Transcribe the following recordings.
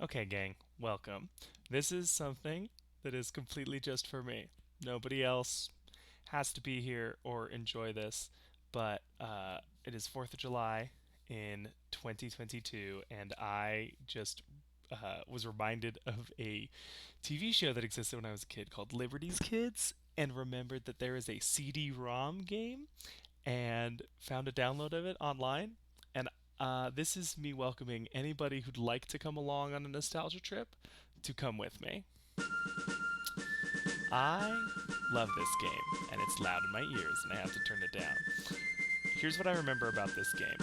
Okay, gang, welcome. This is something that is completely just for me. Nobody else has to be here or enjoy this, but it is 4th of July in 2022, and I just was reminded of a TV show that existed when I was a kid called Liberty's Kids, and remembered that there is a CD-ROM game, and found a download of it online. And this is me welcoming anybody who'd like to come along on a nostalgia trip to come with me. I love this game, and it's loud in my ears, and I have to turn it down. Here's what I remember about this game.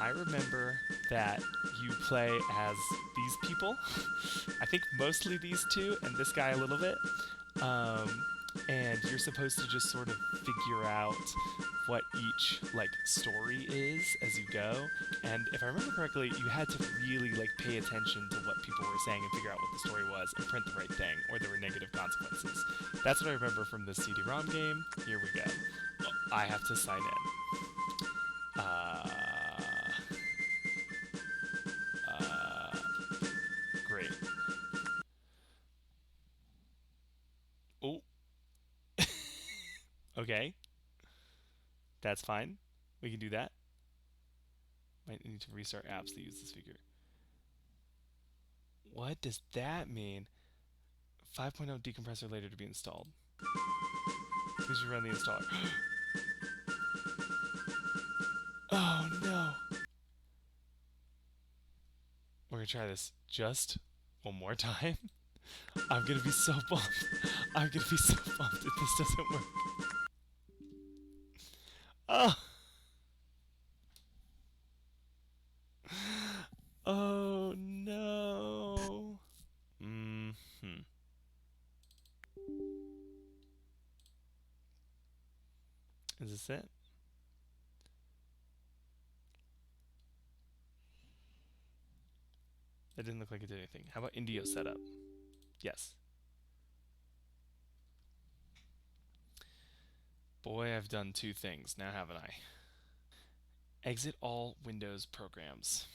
I remember that you play as these people. I think mostly these two, and this guy a little bit. Um, and you're supposed to just sort of figure out what each story is as you go. And if I remember correctly, you had to really pay attention to what people were saying and figure out what the story was and print the right thing, or there were negative consequences. That's what I remember from the CD-ROM game. Here we go. I have to sign in. Great. Oh, okay. That's fine. We can do that. Might need to restart apps to use this feature. What does that mean? 5.0 decompressor later to be installed. Please rerun the installer. Oh no! We're gonna try this just one more time. I'm gonna be so bummed. I'm gonna be so bummed if this doesn't work. Oh! Oh no! Hmm. Is this it? That didn't look like it did anything. How about Indio setup? Yes. Boy, I've done two things now, haven't I? Exit all Windows programs.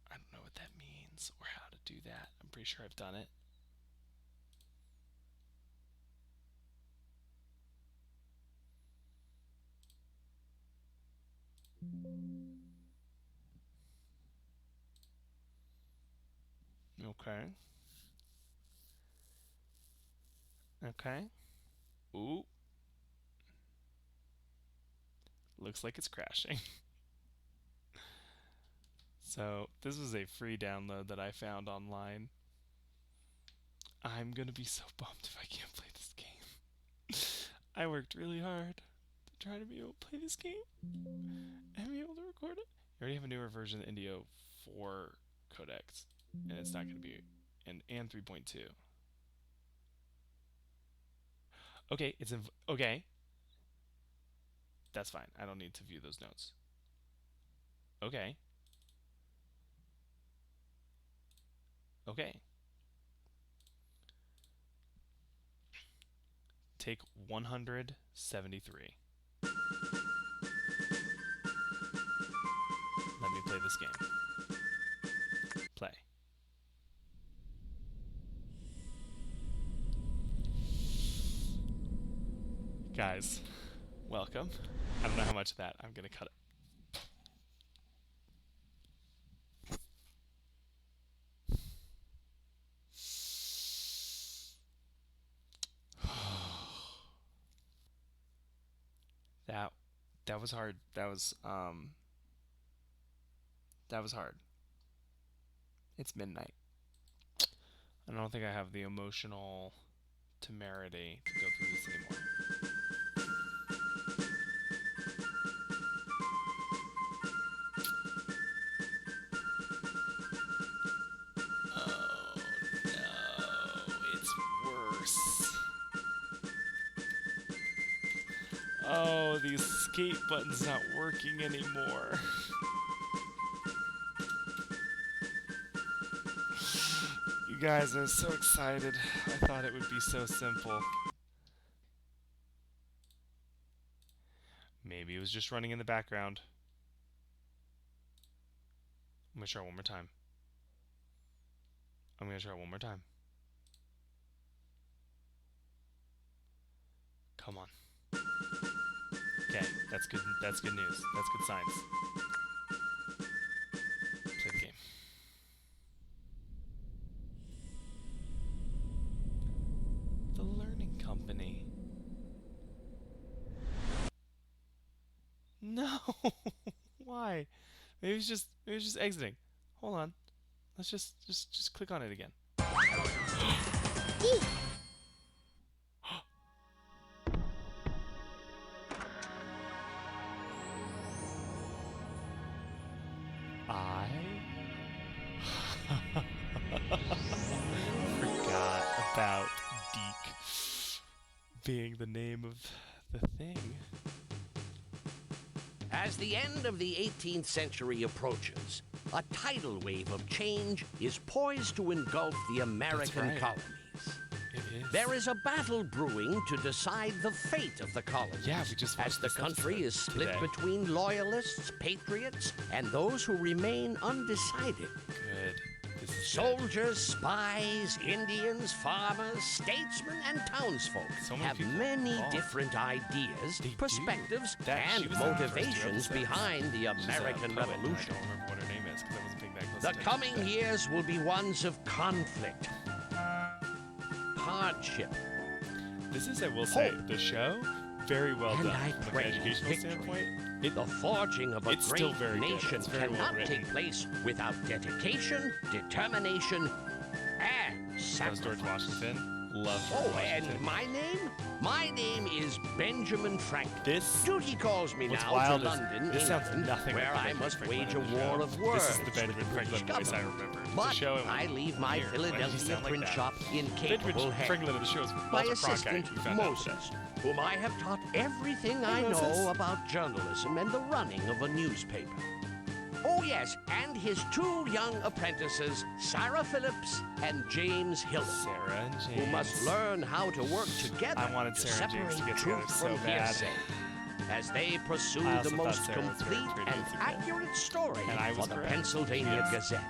I don't know what that means or how to do that. I'm pretty sure I've done it. Okay. Okay. Ooh. Looks like it's crashing. So, this was a free download that I found online. I'm gonna be so bummed if I can't play this game. I worked really hard to try to be able to play this game and be able to record it. You already have a newer version of Indio 4 codecs, and it's not gonna be and 3.2. Okay, okay. That's fine. I don't need to view those notes. Okay. Okay. Take 173. Let me play this game. Play. Guys, welcome. I don't know how much of that. I'm going to cut it. That that was hard. That was hard. It's midnight. I don't think I have the emotional temerity to go through this anymore. Oh no, it's worse. Oh, the escape button's not working anymore. You guys are so excited. I thought it would be so simple. Maybe it was just running in the background. I'm going to try one more time. I'm going to try one more time. Come on. Okay, that's good. That's good news. That's good signs. Play the game. The Learning Company. No. Why? Maybe it's just exiting. Hold on. Let's just click on it again. I forgot about Deke being the name of the thing. As the end of the 18th century approaches, a tidal wave of change is poised to engulf the American colonies. It is. There is a battle brewing to decide the fate of the colonies. Yeah, we just as the country is split today. between loyalists, patriots, and those who remain undecided. Good. This is Soldiers, spies, Indians, farmers, statesmen, and townsfolk So many have people many involved. different ideas, They do. perspectives, That- she and was in the first two motivations episodes. behind the She's a American poet, and Revolution. I don't remember what her name is because I wasn't paying that close The attention. coming years will be ones of conflict, hardship, This is, I will say, Hope. the show, very well And done I from pray an educational victory. standpoint. The forging of a It's still great very good. nation It's very well cannot written. take place without dedication, determination, and That was sacrifice. George Washington. Love George Oh, Washington. and my name? My name is Benjamin Franklin. This Duty calls me What's now wild to is London, this sounds England, nothing where like the I Benjamin must Franklin wage of a the war show. of words. This is the Benjamin with the Franklin British voice I government. remember. The But show, I leave my weird. Why did you Philadelphia sound like print that? shop in capable Benjamin hands. Franklin of the show is My Walter assistant, Cronkite. We found out Moses, today. whom I have taught everything I Moses. know about journalism and the running of a newspaper. Oh, yes, and his two young apprentices, Sarah Phillips and James Hiller, Sarah and James. who must learn how to work together I wanted to Sarah and James to separate get together truth so from bad. hearsay, as they pursue I also the thought most Sarah was very complete pretty and as a kid. accurate story And I for was the correct. Pennsylvania Yes. Gazette.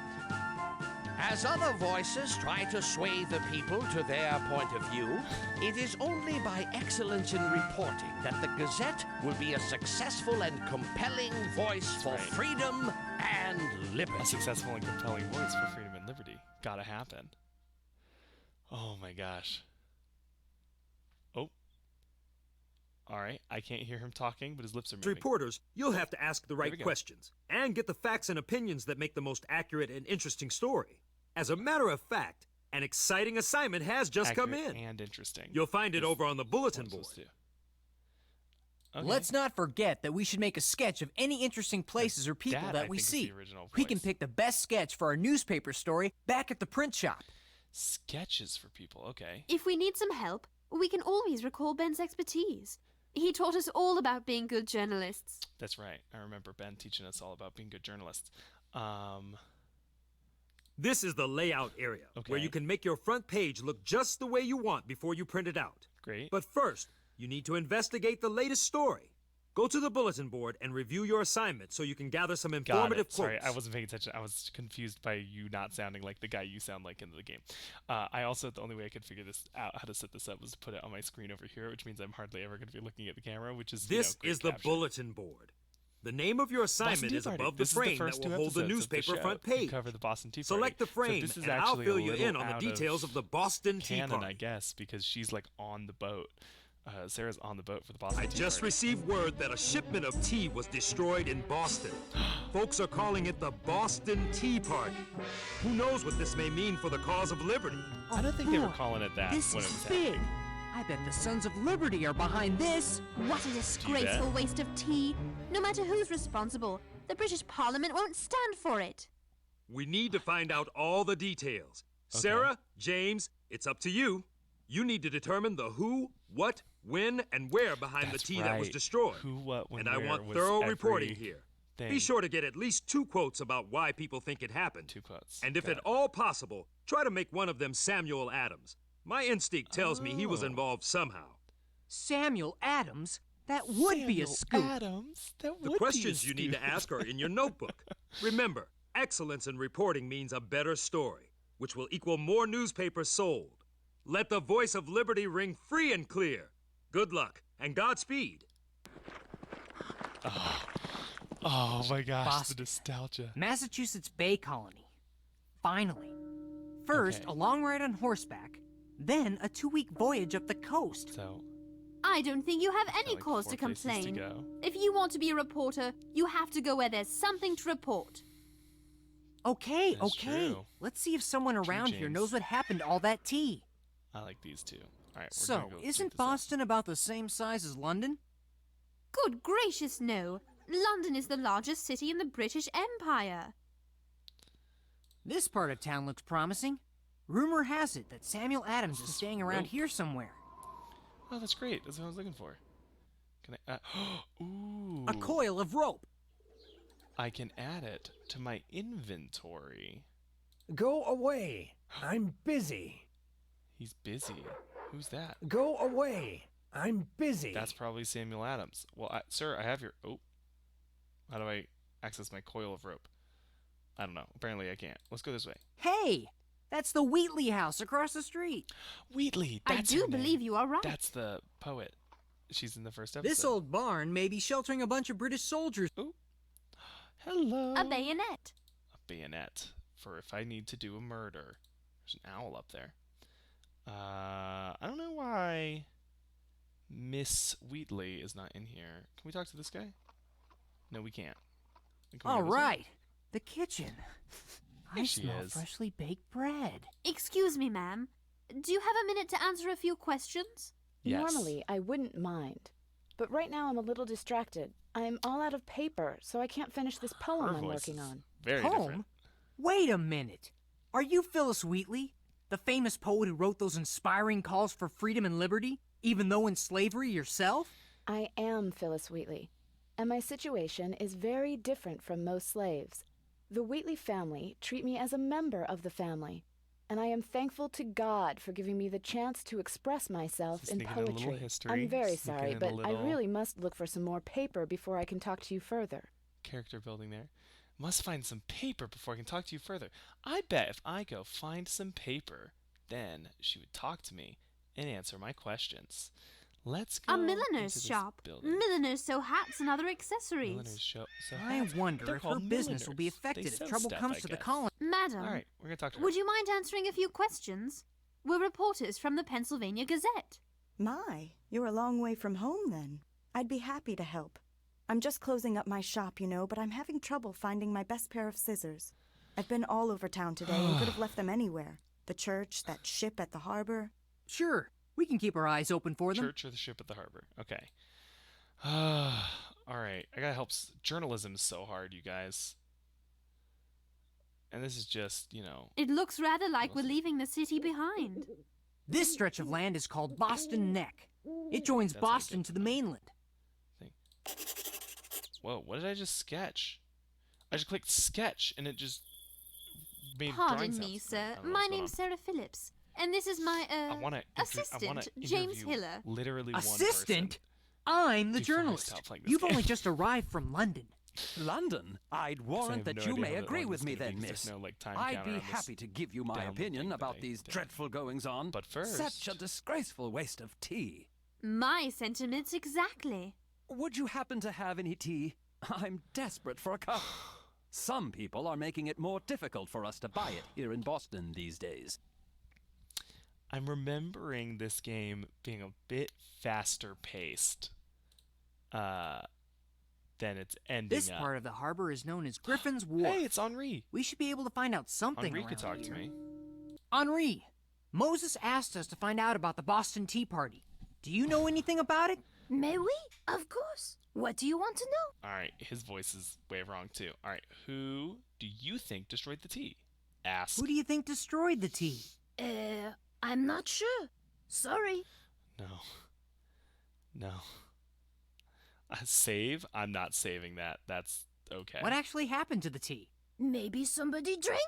As other voices try to sway the people to their point of view, it is only by excellence in reporting that the Gazette will be a successful and compelling voice for right. freedom and A liberty. successful and compelling voice for freedom and liberty. Gotta happen. Oh my gosh. Oh. Alright, I can't hear him talking, but his lips are As moving. reporters, you'll have to ask the we right go. questions and get the facts and opinions that make the most accurate and interesting story. As a matter of fact, an exciting assignment has just come Accurate in. and interesting. You'll find it Is over on the bulletin what I'm board. supposed to do. Okay. Let's not forget that we should make a sketch of any interesting places or people That, that I we think, is see. the original We can voice. pick the best sketch for our newspaper story back at the print shop. Sketches for people, okay. If we need some help, we can always recall Ben's expertise. He taught us all about being good journalists. That's right. I remember Ben teaching us all about being good journalists. This is the layout area, where Okay. you can make your front page look just the way you want before you print it out. Great. But first, you need to investigate the latest story. Go to the bulletin board and review your assignment so you can gather some Got informative it. Sorry, quotes. I wasn't paying attention. I was confused by you not sounding like the guy you sound like in the game. I also, the only way I could figure this out, how to set this up, was to put it on my screen over here, which means I'm hardly ever going to be looking at the camera, which is, This great is the capture. bulletin board. The name of your Boston assignment Tea is Party. above This the frame is the first that two will hold the episodes of the newspaper show. front You page. cover the Boston Tea Party. Select the So frame, this is and I'll actually fill a you in little on the out details of the Boston Tea canon, I Party. guess, because she's like on the boat. Sarah's on the boat for the Boston I Tea just Party. received word that a shipment of tea was destroyed in Boston. Folks are calling it the Boston Tea Party. Who knows what this may mean for the cause of liberty? I don't think they were boy, calling it that This when it is was big. happening. I bet the Sons of Liberty are behind this. What a disgraceful bet? waste of tea. No matter who's responsible, the British Parliament won't stand for it. We need to find out all the details. Sarah, James, it's up to you. You need to determine the who, what, when, and where behind That's the tea that was right. destroyed. Who, what, when, and I where want was thorough reporting every here. thing. Be sure to get at least 2 quotes about why people think it happened. 2 quotes. And if Got at it. all possible, try to make one of them Samuel Adams. My instinct tells me he was Oh. involved somehow. Samuel Adams? That would be a Samuel scoop. Adams? That The would questions be a you need to scoop. ask are in your notebook. Remember, Excellence in reporting means a better story, which will equal more newspapers sold. Let the voice of liberty ring free and clear. Good luck and Godspeed. Oh my gosh, Boston. the nostalgia. Massachusetts Bay Colony. Finally. First, Okay. a long ride on horseback, then a 2-week voyage up the coast. So, I don't think you have any like cause 4 to places to complain. go. If you want to be a reporter, you have to go where there's something to report. Okay, That's okay. true. Let's see if someone around here James. knows what happened to all that tea. I like these two. All right, we're So, gonna go check isn't this out. Boston about the same size as London? Good gracious, no. London is the largest city in the British Empire. This part of town looks promising. Rumor has it that Samuel Adams is This staying around rope. here somewhere. Oh, that's great. That's what I was looking for. Can I? Ooh. A coil of rope. I can add it to my inventory. Go away. I'm busy. He's busy. Who's that? Go away. I'm busy. That's probably Samuel Adams. Well, sir, I have your. Oh. How do I access my coil of rope? I don't know. Apparently, I can't. Let's go this way. Hey! That's the Wheatley house across the street. Wheatley. I That's do her name. believe you are right. That's the poet. She's in the first episode. This old barn may be sheltering a bunch of British soldiers. Ooh. Hello. A bayonet. A bayonet for if I need to do a murder. There's an owl up there. I don't know why Miss Wheatley is not in here. Can we talk to this guy? No, we can't. Can we All go this way? right. The kitchen. I There she smell is. freshly baked bread. Excuse me, ma'am. Do you have a minute to answer a few questions? Yes. Normally, I wouldn't mind. But right now I'm a little distracted. I'm all out of paper, so I can't finish this poem Her I'm voice working is on. Very Poem? different. Wait a minute. Are you Phyllis Wheatley? The famous poet who wrote those inspiring calls for freedom and liberty, even though in slavery yourself? I am Phyllis Wheatley, and my situation is very different from most slaves. The Wheatley family treat me as a member of the family, and I am thankful to God for giving me the chance to express myself in Sneaking in a little poetry. history, I'm very sneaking sorry, in a but I little- really must look for some more paper before I can talk to you further. Character building there. Must find some paper before I can talk to you further. I bet if I go find some paper, then she would talk to me and answer my questions. Let's go A into milliner's this shop. building. Milliners sew hats and other accessories. Milliners shop. So I hats. wonder They're if her called business will be milliners. affected They if sew trouble stuff, comes I to the guess. colony. Madam, All right, we're gonna talk to her. would you mind answering a few questions? We're reporters from the Pennsylvania Gazette. My, you're a long way from home then. I'd be happy to help. I'm just closing up my shop, you know, but I'm having trouble finding my best pair of scissors. I've been all over town today and could have left them anywhere. The church, that ship at the harbor. Sure, we can keep our eyes open for them. Church or the ship at the harbor. Okay. All right. I gotta help. Journalism is so hard, you guys. And this is just, you know. It looks rather like we're Mostly. leaving the city behind. This stretch of land is called Boston Neck. It joins That's how you Boston get to the mainland. Thing. Whoa! What did I just sketch? I just clicked sketch, and it just made Pardon drawing me, sounds. sir. I don't know My what's going name's on. Sarah Phillips. And this is my, I want to assistant, James Hiller. Literally Assistant? one I'm the Before I journalist. stop playing this You've game. only just arrived from London. London? I'd person. 'Cause I warrant have that no you idea may how agree long with this me is gonna then, be, 'cause miss. there's no, like, time I'd counter be on this happy to give you my download opinion thing that about I these downloaded. dreadful goings-on. But first, Such a disgraceful waste of tea. My sentiments exactly. Would you happen to have any tea? I'm desperate for a cup. Some people are making it more difficult for us to buy it here in Boston these days. I'm remembering this game being a bit faster paced than its ending This up. part of the harbor is known as Griffin's Wharf. Hey, it's Henri. We should be able to find out something Henri around could talk to here. me. Henri, Moses asked us to find out about the Boston Tea Party. Do you know anything about it? May we? Of course. What do you want to know? All right, his voice is way wrong too. All right, who do you think destroyed the tea? Ask. Who do you think destroyed the tea? I'm not sure. Sorry. No. Save? I'm not saving that. That's okay. What actually happened to the tea? Maybe somebody drank.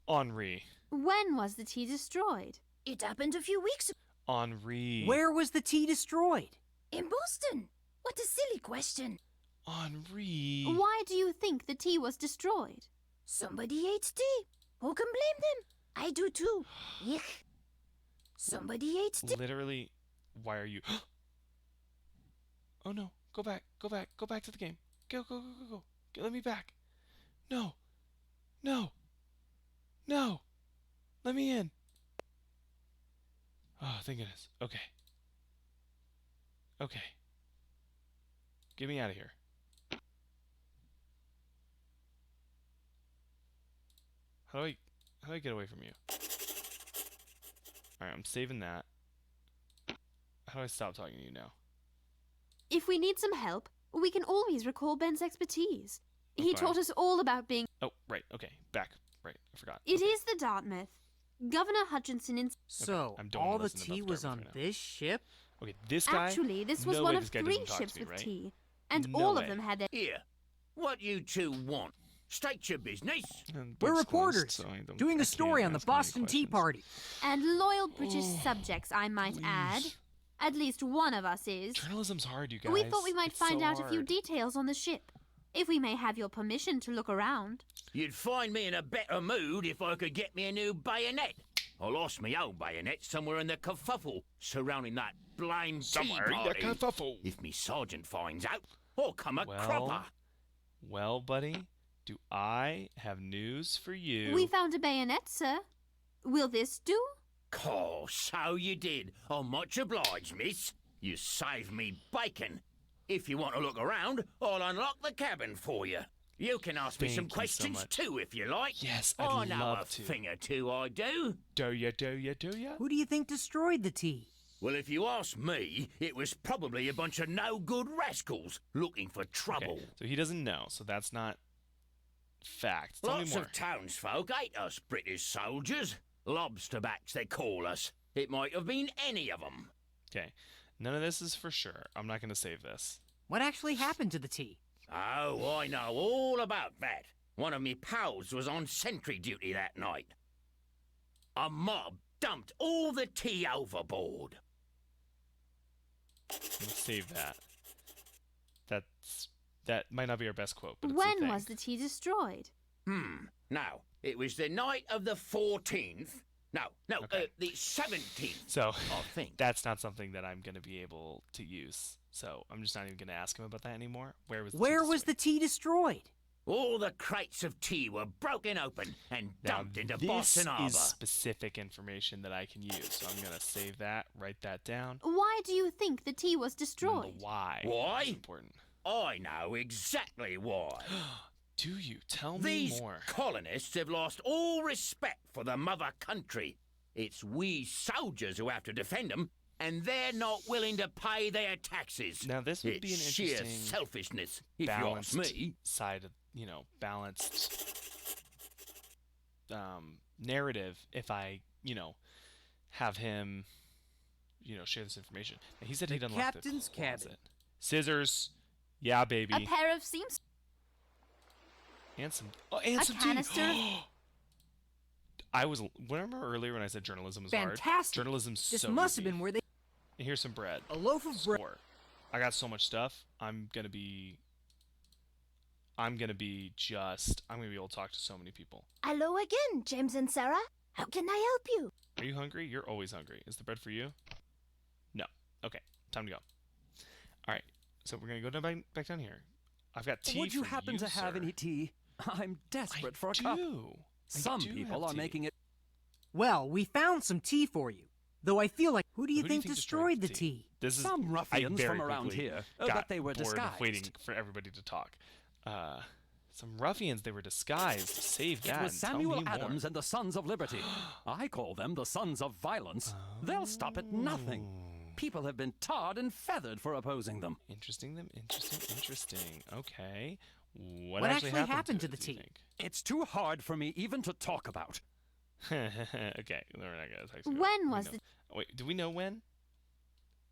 Henri. When was the tea destroyed? It happened a few weeks ago. Henri. Where was the tea destroyed? In Boston. What a silly question. Henri. Why do you think the tea was destroyed? Somebody ate tea. Who can blame them? I do too. Yuck. Somebody ate tea. Literally, why are you... Oh no, go back, go back, go back to the game. Go, go, go, go, go. Let me back. No. No. No. Let me in. Oh, thank goodness. Okay. Okay. Get me out of here. How do I get away from you? Alright, I'm saving that. How do I stop talking to you now? If we need some help, we can always recall Ben's expertise. He Okay. taught us all about being... Oh, right, okay. Back. Right, I forgot. It Okay. is the Dartmouth. Governor Hutchinson in... So, I'm don't wanna all the listen to tea Dr. was Dartmouth on right now. this ship? Okay, this guy... Actually, this was no one way of this guy 3 doesn't talk ships to me, of right? tea, and No all way. of them had their... Here, what you two want? State your business. And We're Buck's closed, reporters, so I don't- doing I a story can't on the ask any Boston Tea questions. Party. And loyal British subjects, I might add. Please. At least one of us is. Journalism's hard, you guys. We thought we might It's find so out a few hard. details on the ship. If we may have your permission to look around. You'd find me in a better mood if I could get me a new bayonet. I lost my old bayonet somewhere in the kerfuffle surrounding that blame tea Somewhere in the party. kerfuffle. If me sergeant finds out, I'll come a Well, cropper. Well, buddy, do I have news for you? We found a bayonet, sir. Will this do? Oh, so you did. I'm much obliged, miss. You saved me bacon. If you want to look around, I'll unlock the cabin for you. You can ask me some Thank you so questions much. too, if you like. Yes, I I'd know love a to. thing or two, I do. Do ya, do ya, do ya? Who do you think destroyed the tea? Well, if you ask me, it was probably a bunch of no-good rascals looking for trouble. Okay, so he doesn't know, so that's not fact. Tell me Lots more. of townsfolk hate us British soldiers. Lobsterbacks, they call us. It might have been any of them. Okay, none of this is for sure. I'm not going to save this. What actually happened to the tea? Oh, I know all about that. One of me pals was on sentry duty that night. A mob dumped all the tea overboard. Let's save that. That might not be our best quote, but it's a When thing. was the tea destroyed? Now, it was the night of the 14th. No, Okay. the 17th, So I think. that's not something that I'm going to be able to use. So I'm just not even going to ask him about that anymore. Where was The tea destroyed? All the crates of tea were broken open and Now, dumped into this Boston Harbor. is specific information that I can use. So I'm going to save that, write that down. Why do you think the tea was And the destroyed? why. Why? is important. I know exactly why. Do you? Tell me These more. colonists have lost all respect for the mother country. It's we soldiers who have to defend them, and they're not willing to pay their taxes. Now, this would be an It's sheer interesting selfishness, if you ask balanced me. side of, balanced narrative if I, have him, share this information. Now, he said he'd unlock captain's the closet. cabin. Scissors. Yeah, baby. A pair of seams. And some A some canister of- tea. Remember earlier when I said journalism is hard? Fantastic. Journalism's This so must have easy. been where they... And here's some bread. A loaf of bread. Score. I got so much stuff. I'm gonna be able to talk to so many people. Hello again, James and Sarah. How can I help you? Are you hungry? You're always hungry. Is the bread for you? No. Okay. Time to go. All right. So we're gonna go back down here. I've got tea Would you for happen to have sir. any tea? I'm desperate for a I cup. do. I Some do people have are tea. making it. Well, we found some tea for you. Though I feel like... Who do you Who do you think think destroyed the tea? tea? This is Some I ruffians very from around quickly here, got but they were bored of disguised. waiting for everybody to talk. Some ruffians. They were disguised. Save that. It was and tell Samuel me more. Adams and the Sons of Liberty. I call them the Sons of Violence. They'll stop at nothing. People have been tarred and feathered for opposing them. Interesting. Okay. What actually happened to the it, do you tea? think? It's too hard for me even to talk about. Okay, we're not gonna text you. When We was know. the Wait, do we know when?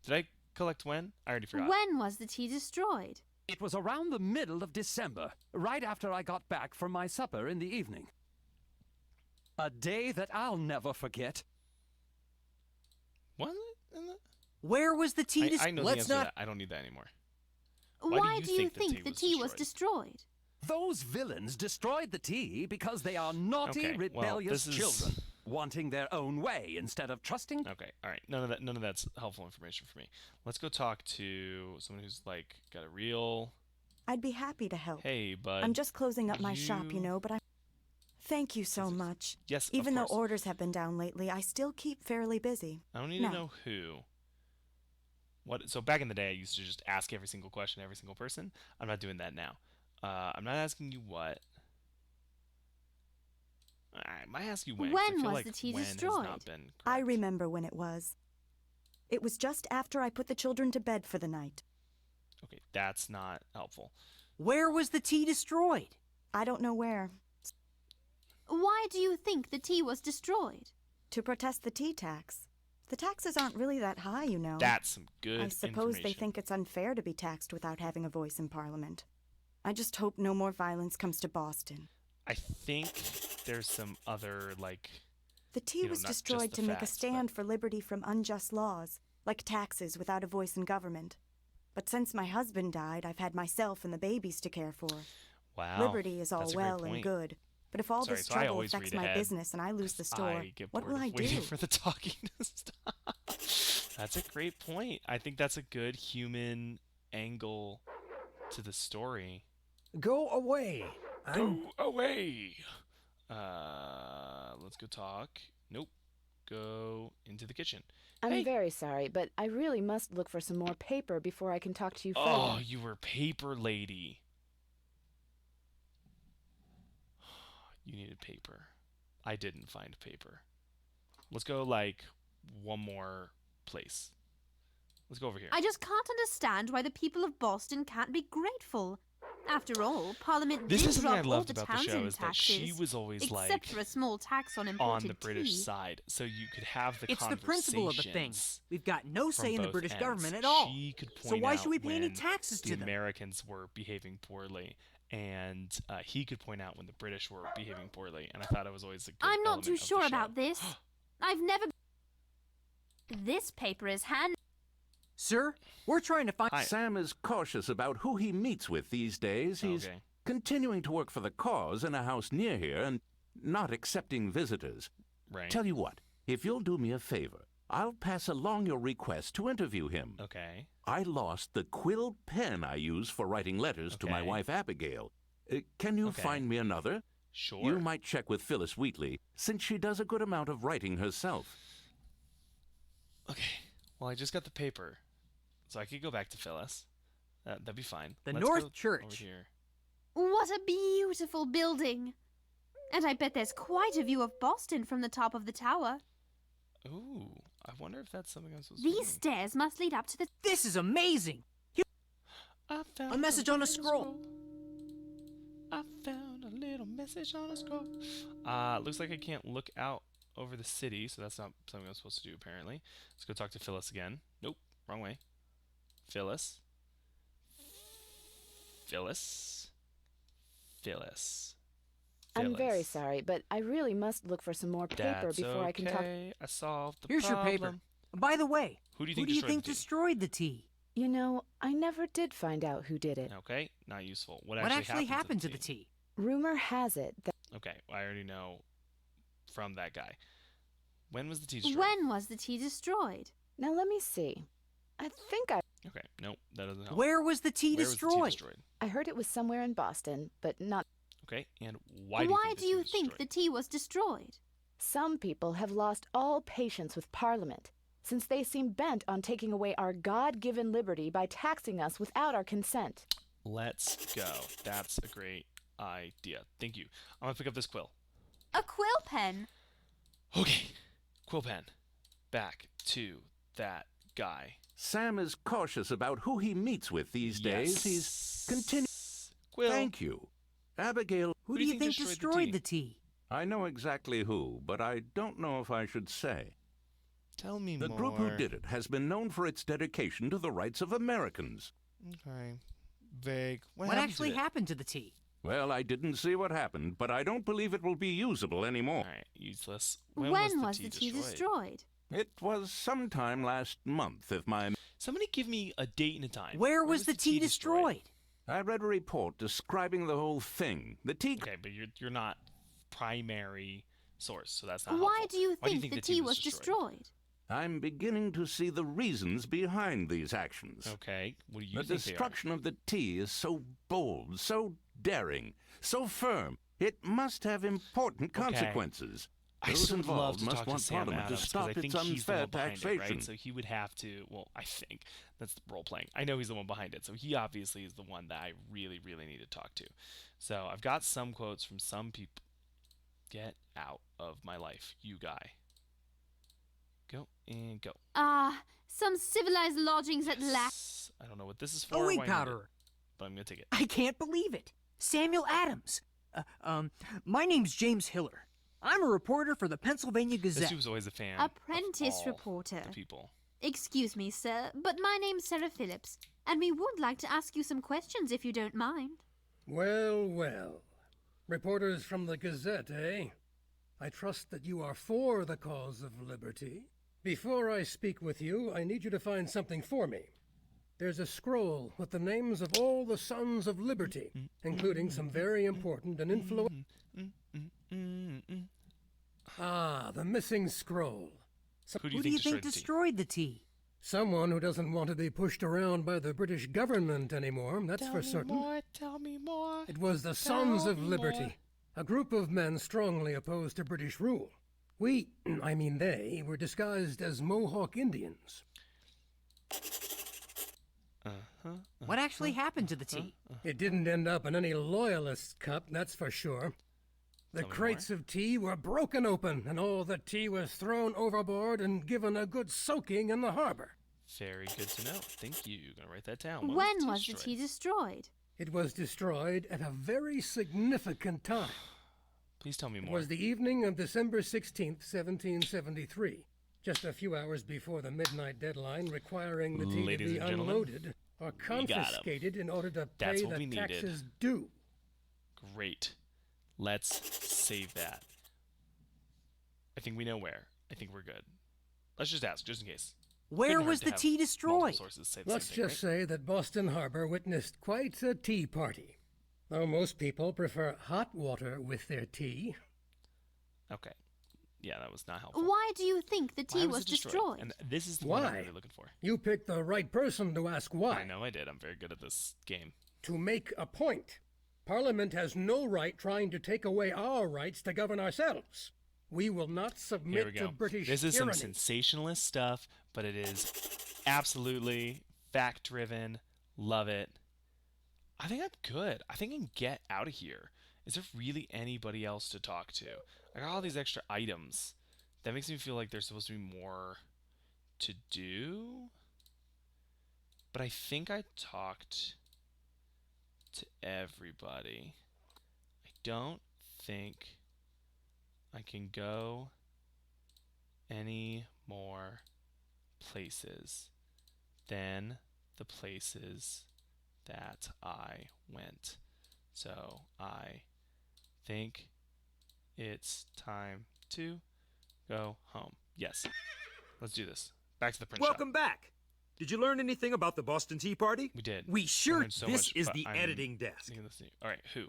Did I collect when? I already forgot. When was the tea destroyed? It was around the middle of December, right after I got back from my supper in the evening. A day that I'll never forget. Was it? Where was the tea I know the Let's answer to not... that. I don't need that anymore. Why do you think the think the tea was destroyed? Those villains destroyed the tea because they are naughty, Okay, well, rebellious this is- children, wanting their own way instead of trusting. Okay, all right. None of that's helpful information for me. Let's go talk to someone who's like got a real. I'd be happy to help. Hey, bud. I'm just closing up my shop, you know, but Thank you so much. Yes, of Even though course. orders have been down lately, I still keep fairly busy. I don't need Now, to know who. What? So back in the day, I used to just ask every single question, every single person. I'm not doing that now. I'm not asking you what. I might ask you when. 'cause I When feel was like the tea when has destroyed? not been I remember when it was. It was just after I put the children to bed for the night. Okay, that's not helpful. Where was the tea destroyed? I don't know where. Why do you think the tea was destroyed? To protest the tea tax. The taxes aren't really that high, you know. That's some good I suppose they information. think it's unfair to be taxed without having a voice in Parliament. I just hope no more violence comes to Boston. I think there's some other, like... The tea was destroyed to make a stand for liberty from unjust laws, like taxes without a voice in government. But since my husband died, I've had myself and the babies to care for. Wow. Liberty is all that's a great well and point. good. But if all Sorry, this so I trouble always affects read my ahead business and I lose the store, I get what bored will of I waiting do? for the talking to stop. That's a great point. I think that's a good human angle to the story. Go away. Go away. Let's go talk. Nope. Go into the kitchen. I'm very sorry, but I really must look for some more paper before I can talk to you further. Oh, you were paper lady. You needed paper. I didn't find paper. Let's go, like, one more place. Let's go over here. I just can't understand why the people of Boston can't be grateful. After all, Parliament This did is something I drop all loved the about the show, Townsend is that she taxes, was always, except like, for a small tax on imported on the British tea. side, so you could have the It's the principle of the thing. We've got no from say in the both British ends. government at all. She could So point why out should we pay any when taxes the to them? Americans were behaving poorly, and he could point out when the British were behaving poorly, and I thought it was always a good I'm not element too of the sure show. about this. I've never... This paper is hand... Sir, we're trying to find... Sam is cautious about who he meets with these days. He's continuing to work for the cause in a house near here and not accepting visitors. Right. Tell you what, if you'll do me a favor, I'll pass along your request to interview him. Okay. I lost the quill pen I use for writing letters to my Okay. wife Abigail. Can you Okay. find me another? Sure. You might check with Phyllis Wheatley, since she does a good amount of writing herself. Okay. Well, I just got the paper, so I could go back to Phyllis. That'd be fine. The Let's North go Church. Over here. What a beautiful building! And I bet there's quite a view of Boston from the top of the tower. Ooh, I wonder if that's something I'm supposed These to do. stairs must lead up to the... This is amazing! I found A message on a scroll. I found a little message on a scroll. Looks like I can't look out over the city, so that's not something I'm supposed to do, apparently. Let's go talk to Phyllis again. Nope, wrong way. Phyllis. Phyllis. Phyllis. I'm very sorry, but I really must look for some more paper That's before I can talk. okay. I solved the Here's problem. your paper. By the way, Who do you think destroyed the tea? You know, I never did find out who did it. Okay, not useful. What What actually actually happened happened to the tea? Rumor has it that Okay, I already know from that guy. When was the tea destroyed? When was the tea destroyed? Now let me see. I think I Okay, nope, that doesn't help. Where was the tea Where was the tea destroyed? destroyed? I heard it was somewhere in Boston, but not. Okay, and why do you think the tea was destroyed? Some people have lost all patience with Parliament, since they seem bent on taking away our God-given liberty by taxing us without our consent. Let's go. That's a great idea. Thank you. I'm gonna pick up this quill. A quill pen? Okay, quill pen. Back to that guy. Sam is cautious about who he meets with these days. He's continuing. Quill. Thank you. Abigail. Who do you think destroyed the tea? I know exactly who, but I don't know if I should say. Tell me The more. group who did it has been known for its dedication to the rights of Americans. Okay. Vague. What actually happened to the tea? Well, I didn't see what happened, but I don't believe it will be usable anymore. All right, useless. When was the tea destroyed? It was sometime last month, if my... Somebody give me a date and a time. Where was the tea destroyed? I read a report describing the whole thing. The tea... Okay, but you're not primary source, so that's not Why helpful. do you Why think the tea was destroyed? I'm beginning to see the reasons behind these actions. Okay, what do you The think they are? destruction of the tea is so bold, so daring, so firm. It must have important consequences. I Those still would love involved to must talk to want Sam Parliament Adams, to 'cause stop I think its he's the unfair one behind taxation. it, right? So he would have to. Well, I think that's the role playing. I know he's the one behind it, so he obviously is the one that I really, really need to talk to. So I've got some quotes from some people. Get out of my life, you guy. Go and go. Some civilized lodgings at last. I don't know what this is for. Oh, or wait, why I need it, Powderer. but I'm gonna take it. I can't believe it. Samuel Adams. My name's James Hiller. I'm a reporter for the Pennsylvania This Gazette. dude was always a fan. Apprentice of all reporter. the people. Excuse me, sir, but my name's Sarah Phillips, and we would like to ask you some questions if you don't mind. Well, well. Reporters from the Gazette, eh? I trust that you are for the cause of liberty. Before I speak with you, I need you to find something for me. There's a scroll with the names of all the Sons of Liberty, including some very important and influential... Ah, the missing scroll. Who Who do you think destroyed the tea? Someone who doesn't want to be pushed around by the British government anymore, that's for certain. Tell me more. It was the Sons of Liberty, a group of men strongly opposed to British rule. We, I mean they, were disguised as Mohawk Indians. What actually happened to the tea? It didn't end up in any loyalist cup, that's for sure. The crates of tea were broken open, and all the tea was thrown overboard and given a good soaking in the harbor. Very good to know. Thank you. Gonna write that down. When was the tea destroyed? It was destroyed at a very significant time. Please tell me It more. was the evening of December 16th, 1773, just a few hours before the midnight deadline requiring the tea Ladies to be and gentlemen, unloaded or we got 'em. confiscated in order to That's pay what we the needed. taxes due. Great. Let's save that. I think we know where. I think we're good. Let's just ask, just in case. Where Couldn't hurt was to the have tea multiple destroyed? sources say the Let's same thing, just say that Boston Harbor witnessed quite a tea party. Though most people prefer hot water with their tea. right? Okay. Yeah, that was not helpful. Why do you think the tea Why was it destroyed? And this is the one I'm Why? really looking for. You picked the right person to ask why. I know I did. I'm very good at this game. To make a point. Parliament has no right trying to take away our rights to govern ourselves. We will not Here we submit go. to British This is tyranny. some sensationalist stuff, but it is absolutely fact-driven. Love it. I think I'm good. I think I can get out of here. Is there really anybody else to talk to? I got all these extra items. That makes me feel like there's supposed to be more to do. But I think I talked to everybody. I don't think I can go any more places than the places that I went. So I think it's time to go home. Yes. Let's do this. Back to the print shop. Welcome back. Did you learn anything about the Boston Tea Party? We did. We sure. I learned so This much, is but the I'm editing desk. thinking this new- All right, who?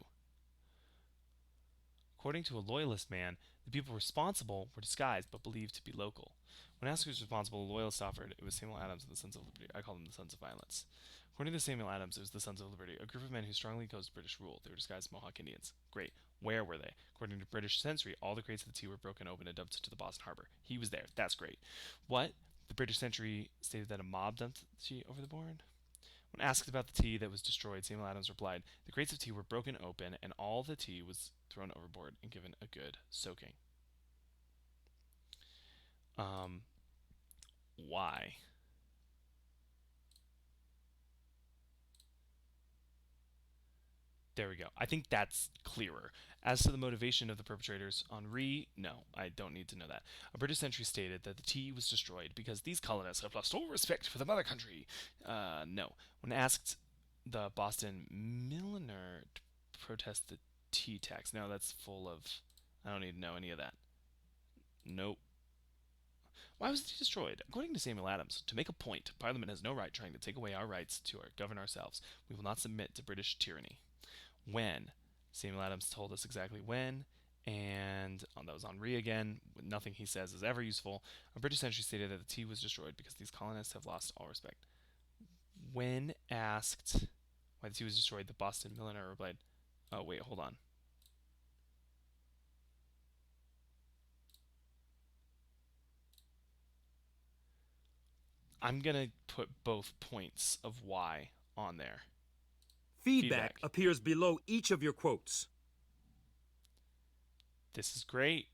According to a loyalist man, the people responsible were disguised but believed to be local. When asked who was responsible, the loyalist offered it was Samuel Adams and the Sons of Liberty. I call them the Sons of Violence. According to Samuel Adams, it was the Sons of Liberty, a group of men who strongly opposed British rule. They were disguised as Mohawk Indians. Great. Where were they? According to British Century, all the crates of the tea were broken open and dumped into the Boston Harbor. He was there. That's great. What? The British Century stated that a mob dumped the tea over the board? When asked about the tea that was destroyed, Samuel Adams replied, the crates of tea were broken open and all the tea was thrown overboard and given a good soaking. Why? There we go. I think that's clearer. As to the motivation of the perpetrators, Henri, no, I don't need to know that. A British sentry stated that the tea was destroyed because these colonists have lost all respect for the mother country. No. When asked the Boston milliner to protest the tea tax, no, that's full of... I don't need to know any of that. Nope. Why was it destroyed? According to Samuel Adams, to make a point, Parliament has no right trying to take away our rights to govern ourselves. We will not submit to British tyranny. When? Samuel Adams told us exactly when, and that was on Re again. Nothing he says is ever useful. A British sentry stated that the tea was destroyed because these colonists have lost all respect. When asked why the tea was destroyed, the Boston milliner replied, oh, wait, hold on. I'm going to put both points of why on there. Feedback appears below each of your quotes. This is great.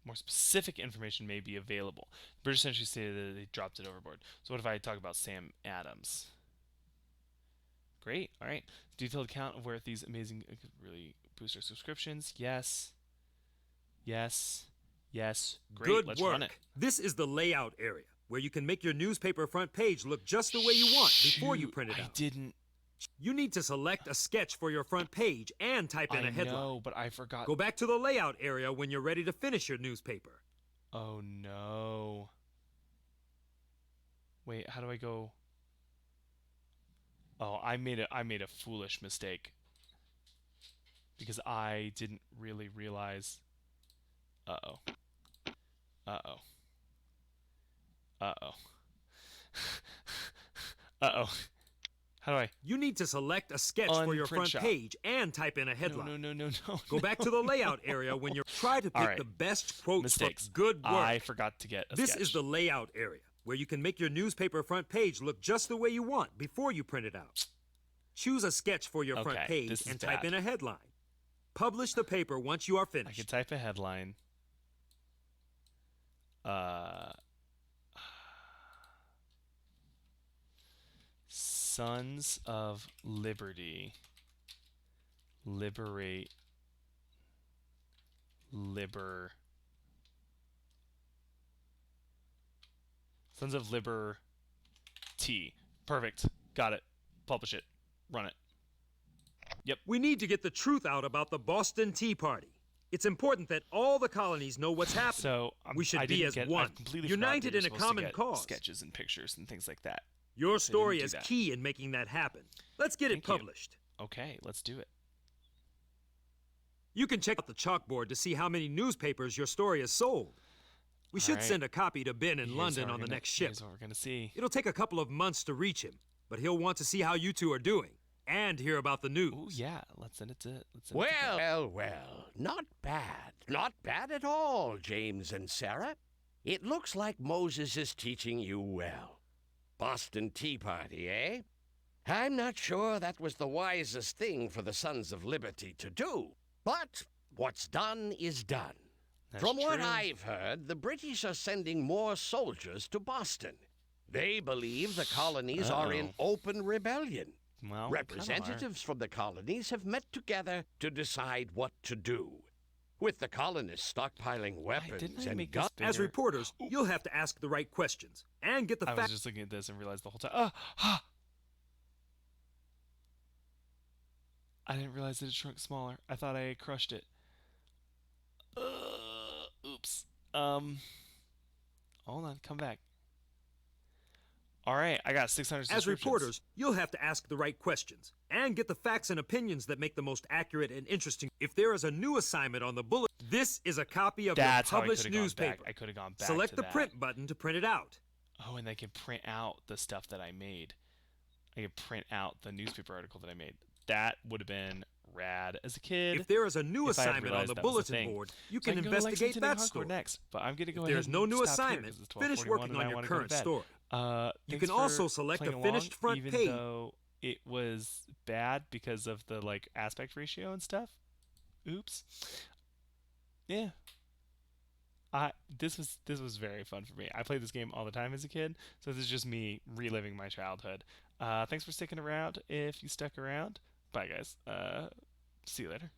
More specific information may be available. The British sentry stated that they dropped it overboard. So what if I talk about Sam Adams? Great. All right. Detailed account of where these amazing really boost our subscriptions. Yes. Yes. Yes. Great. Good Let's work. run it. This is the layout area, where you can make your newspaper front page look just the way you want before you print it out. I didn't. You need to select a sketch for your front page and type in a headline. I know, but I forgot. Go back to the layout area when you're ready to finish your newspaper. Oh no. Wait, how do I go? Oh, I made a foolish mistake. Because I didn't really realize. Uh-oh. Uh-oh. Uh-oh. Uh-oh. How do I? You need to select a sketch for your front page and type in a headline. No. Go back to the layout area when you're try to pick the best quotes. Mistakes. For good work. I forgot to get a This sketch. is the layout area, where you can make your newspaper front page look just the way you want before you print it out. Choose a sketch for your front page and type in a headline. Publish the paper once you are finished. I can type a headline. Sons of Liberty liberate Sons of Liberty. Perfect. Got it. Publish it. Run it. Yep. We need to get the truth out about the Boston Tea Party. It's important that all the colonies know what's happening. So we should be as one, united in a common cause. Sketches and pictures and things like that. Your story is key in making that happen. Let's get it published. Okay, let's do it. You can check out the chalkboard to see how many newspapers your story has sold. We should send a copy to Ben in London on the next ship. Here's what we're gonna see. It'll take a couple of months to reach him, but he'll want to see how you two are doing and hear about the news. Oh yeah, let's send it to. Well. Not bad. Not bad at all, James and Sarah. It looks like Moses is teaching you well. Boston Tea Party, eh? I'm not sure that was the wisest thing for the Sons of Liberty to do. But what's done is done. From what I've heard, the British are sending more soldiers to Boston. They believe the colonies are in open rebellion. Well, representatives from the colonies have met together to decide what to do. With the colonists stockpiling weapons and guns. As reporters, you'll have to ask the right questions and get the facts. I was just looking at this and realized the whole time. I didn't realize it shrunk smaller. I thought I crushed it. Oops. Hold on, come back. All right, I got 600 subscriptions. As reporters, you'll have to ask the right questions and get the facts and opinions that make the most accurate and interesting. If there is a new assignment on the bullet, this is a copy of your published newspaper. I could have gone back. Select to the that. print button to print it out. Oh, and I can print out the stuff that I made. I can print out the newspaper article that I made. That would have been rad as a kid. If there is a new assignment on the bulletin board, you can investigate that story. Next, but I'm going to go ahead. If there's no new assignment, finish working on your current story. You can also select a finished front page. Even though it was bad because of the aspect ratio and stuff. Oops. Yeah. This was very fun for me. I played this game all the time as a kid, so this is just me reliving my childhood. Thanks for sticking around. If you stuck around, bye guys. See you later.